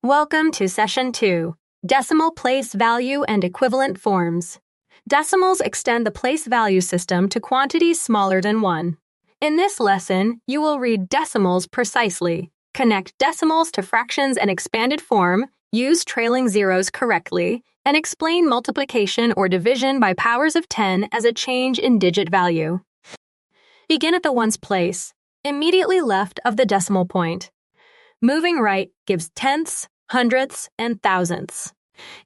Welcome to Session 2, Decimal Place Value and Equivalent Forms. Decimals extend the place value system to quantities smaller than 1. In this lesson, you will read decimals precisely, connect decimals to fractions and expanded form, use trailing zeros correctly, and explain multiplication or division by powers of 10 as a change in digit value. Begin at the ones place, immediately left of the decimal point. Moving right gives tenths, hundredths, and thousandths.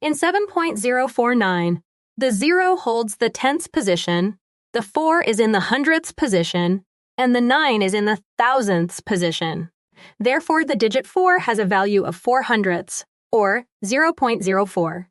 In 7.049, the 0 holds the tenths position, the 4 is in the hundredths position, and the 9 is in the thousandths position. Therefore, the digit 4 has a value of 4 hundredths, or 0.04.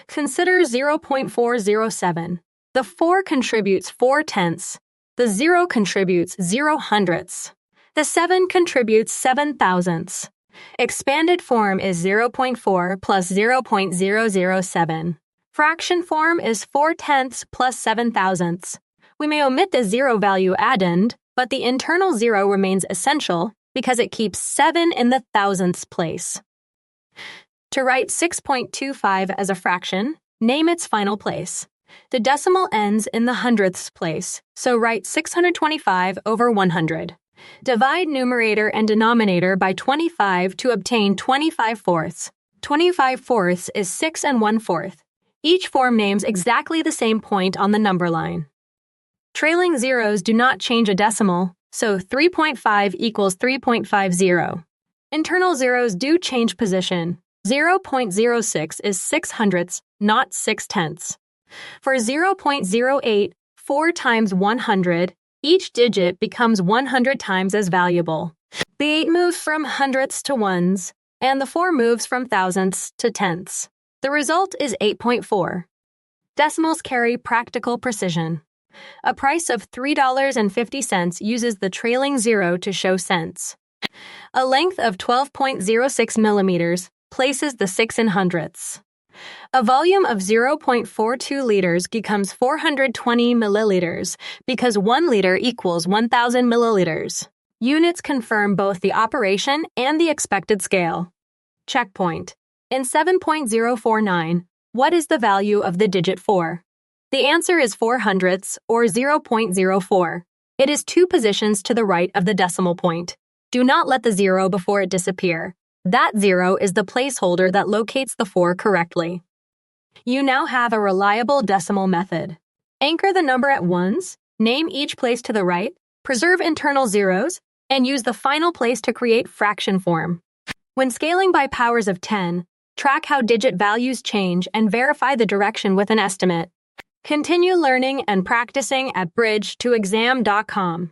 Consider 0.407. The 4 contributes 4 tenths, the 0 contributes 0 hundredths. The 7 contributes 7 thousandths. Expanded form is 0.4 plus 0.007. Fraction form is 4 tenths plus 7 thousandths. We may omit the 0 value addend, but the internal 0 remains essential because it keeps 7 in the thousandths place. To write 6.25 as a fraction, name its final place. The decimal ends in the hundredths place, so write 625 over 100. Divide numerator and denominator by 25 to obtain 25 fourths. 25 fourths is 6 1/4. Each form names exactly the same point on the number line. Trailing zeros do not change a decimal, so 3.5 equals 3.50. Internal zeros do change position. 0.06 is 6 hundredths, not 6 tenths. For 0.08, 4 times 100, each digit becomes 100 times as valuable. The 8 moves from hundredths to ones, and the 4 moves from thousandths to tenths. The result is 8.4. Decimals carry practical precision. A price of $3.50 uses the trailing 0 to show cents. A length of 12.06 millimeters places the 6 in hundredths. A volume of 0.42 liters becomes 420 milliliters because 1 liter equals 1,000 milliliters. Units confirm both the operation and the expected scale. Checkpoint. In 7.049, what is the value of the digit 4? The answer is 4 hundredths, or 0.04. It is 2 positions to the right of the decimal point. Do not let the 0 before it disappear. That 0 is the placeholder that locates the 4 correctly. You now have a reliable decimal method. Anchor the number at ones, name each place to the right, preserve internal zeros, and use the final place to create fraction form. When scaling by powers of 10, track how digit values change and verify the direction with an estimate. Continue learning and practicing at bridge2exam.com.